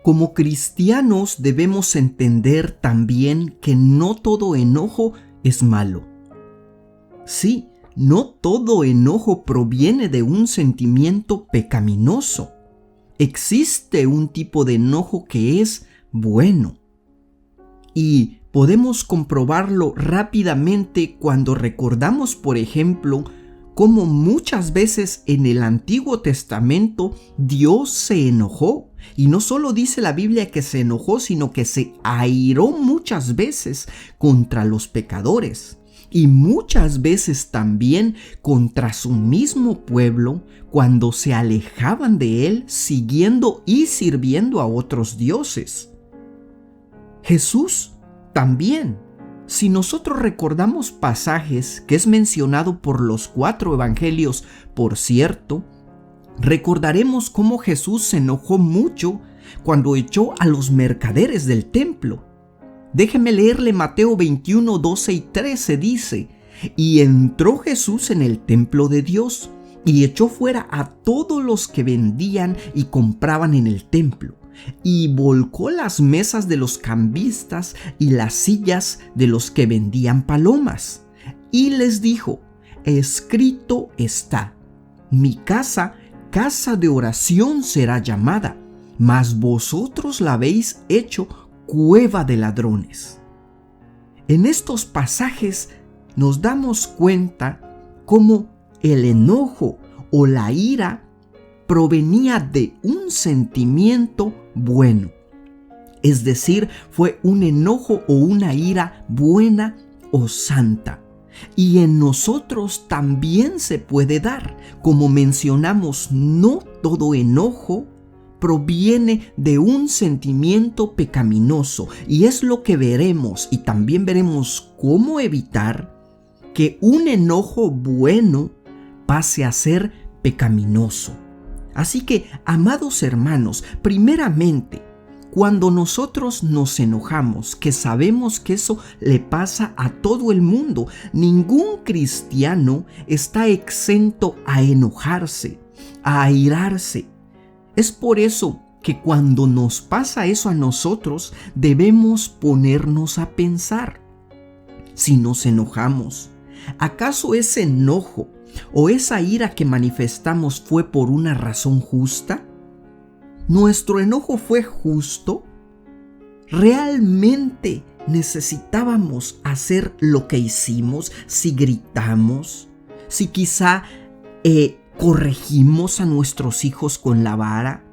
Como cristianos debemos entender también que no todo enojo es malo. Sí, no todo enojo proviene de un sentimiento pecaminoso. Existe un tipo de enojo que es bueno. Y podemos comprobarlo rápidamente cuando recordamos, por ejemplo, cómo muchas veces en el Antiguo Testamento Dios se enojó. Y no solo dice la Biblia que se enojó, sino que se airó muchas veces contra los pecadores. Y muchas veces también contra su mismo pueblo cuando se alejaban de él siguiendo y sirviendo a otros dioses. Jesús también. Si nosotros recordamos pasajes que es mencionado por los 4 evangelios, por cierto, recordaremos cómo Jesús se enojó mucho cuando echó a los mercaderes del templo. Déjeme leerle Mateo 21, 12 y 13, dice: Y entró Jesús en el templo de Dios, y echó fuera a todos los que vendían y compraban en el templo, y volcó las mesas de los cambistas y las sillas de los que vendían palomas. Y les dijo: Escrito está, mi casa, casa de oración será llamada, mas vosotros la habéis hecho cueva de ladrones. En estos pasajes nos damos cuenta cómo el enojo o la ira provenía de un sentimiento bueno. Es decir, fue un enojo o una ira buena o santa. Y en nosotros también se puede dar. Como mencionamos, no todo enojo proviene de un sentimiento pecaminoso, y es lo que veremos, y también veremos cómo evitar que un enojo bueno pase a ser pecaminoso. Así que, amados hermanos, primeramente, cuando nosotros nos enojamos, que sabemos que eso le pasa a todo el mundo, ningún cristiano está exento a enojarse, a airarse. Es por eso que cuando nos pasa eso a nosotros, debemos ponernos a pensar. Si nos enojamos, ¿acaso ese enojo o esa ira que manifestamos fue por una razón justa? ¿Nuestro enojo fue justo? ¿Realmente necesitábamos hacer lo que hicimos? Si gritamos, si quizá corregimos a nuestros hijos con la vara,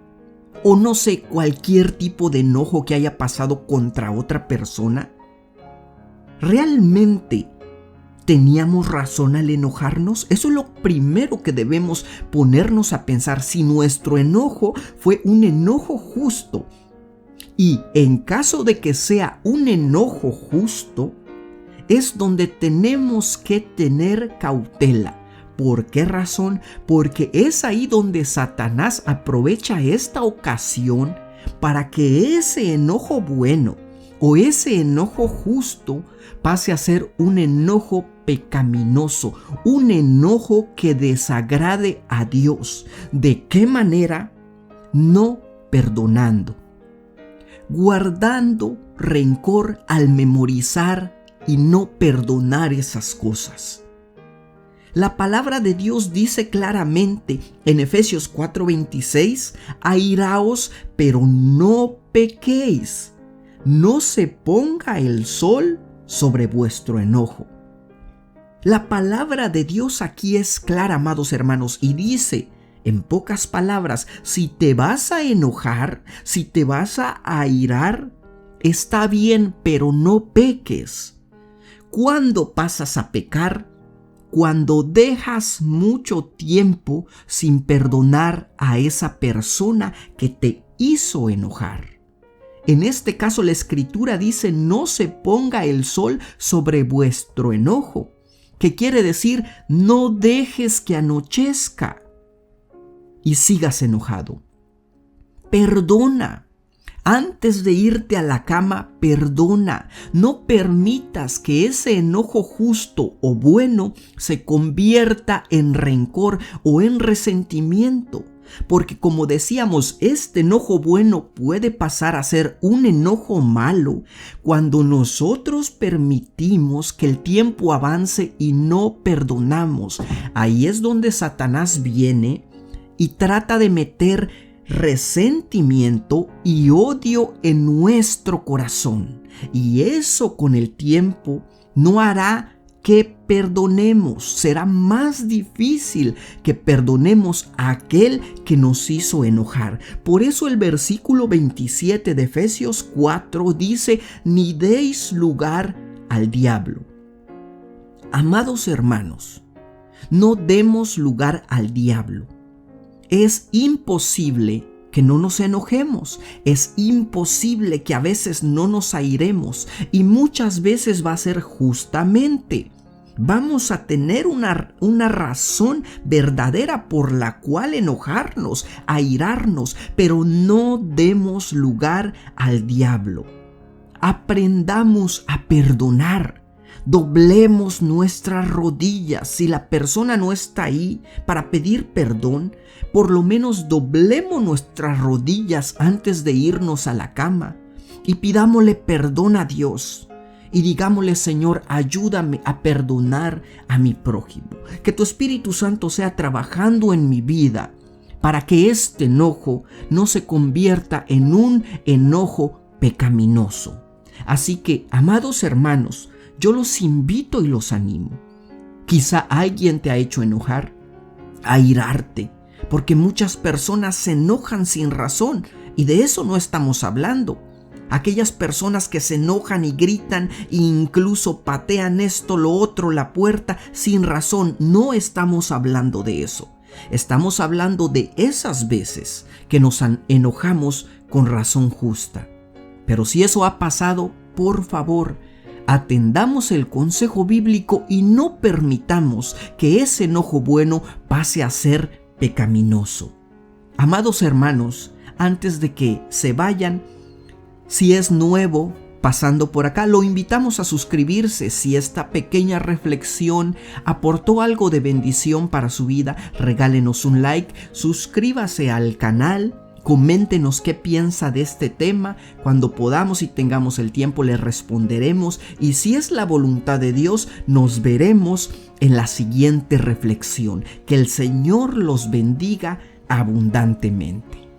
o no sé, cualquier tipo de enojo que haya pasado contra otra persona. ¿Realmente teníamos razón al enojarnos? Eso es lo primero que debemos ponernos a pensar, si nuestro enojo fue un enojo justo. Y en caso de que sea un enojo justo, es donde tenemos que tener cautela. ¿Por qué razón? Porque es ahí donde Satanás aprovecha esta ocasión para que ese enojo bueno o ese enojo justo pase a ser un enojo pecaminoso, un enojo que desagrade a Dios. ¿De qué manera? No perdonando, guardando rencor al memorizar y no perdonar esas cosas. La palabra de Dios dice claramente en Efesios 4:26, airaos, pero no pequéis. No se ponga el sol sobre vuestro enojo. La palabra de Dios aquí es clara, amados hermanos, y dice, en pocas palabras, si te vas a enojar, si te vas a airar, está bien, pero no peques. ¿Cuándo pasas a pecar? Cuando dejas mucho tiempo sin perdonar a esa persona que te hizo enojar. En este caso la Escritura dice, no se ponga el sol sobre vuestro enojo, que quiere decir, no dejes que anochezca y sigas enojado. Perdona. Antes de irte a la cama, perdona. No permitas que ese enojo justo o bueno se convierta en rencor o en resentimiento. porque como decíamos, este enojo bueno puede pasar a ser un enojo malo cuando nosotros permitimos que el tiempo avance y no perdonamos. Ahí es donde Satanás viene y trata de meter resentimiento y odio en nuestro corazón. Y eso con el tiempo no hará que perdonemos. Será más difícil que perdonemos a aquel que nos hizo enojar. Por eso el versículo 27 de Efesios 4 dice: ni deis lugar al diablo. Amados hermanos, no demos lugar al diablo. Es imposible que no nos enojemos, es imposible que a veces no nos airemos, y muchas veces va a ser justamente. Vamos a tener una razón verdadera por la cual enojarnos, airarnos, pero no demos lugar al diablo. Aprendamos a perdonar. Doblemos nuestras rodillas. Si la persona no está ahí para pedir perdón, por lo menos doblemos nuestras rodillas antes de irnos a la cama y pidámosle perdón a Dios. Y digámosle: Señor, ayúdame a perdonar a mi prójimo. Que tu Espíritu Santo sea trabajando en mi vida para que este enojo no se convierta en un enojo pecaminoso. Así que, amados hermanos, yo los invito y los animo. Quizá alguien te ha hecho enojar, airarte, porque muchas personas se enojan sin razón, y de eso no estamos hablando. Aquellas personas que se enojan y gritan e incluso patean esto, lo otro, la puerta sin razón, no estamos hablando de eso. Estamos hablando de esas veces que nos enojamos con razón justa. Pero si eso ha pasado, por favor, atendamos el consejo bíblico y no permitamos que ese enojo bueno pase a ser pecaminoso. Amados hermanos, antes de que se vayan, si es nuevo pasando por acá, lo invitamos a suscribirse. Si esta pequeña reflexión aportó algo de bendición para su vida, regálenos un like, suscríbase al canal, coméntenos qué piensa de este tema. Cuando podamos y tengamos el tiempo le responderemos, y si es la voluntad de Dios, nos veremos en la siguiente reflexión. Que el Señor los bendiga abundantemente.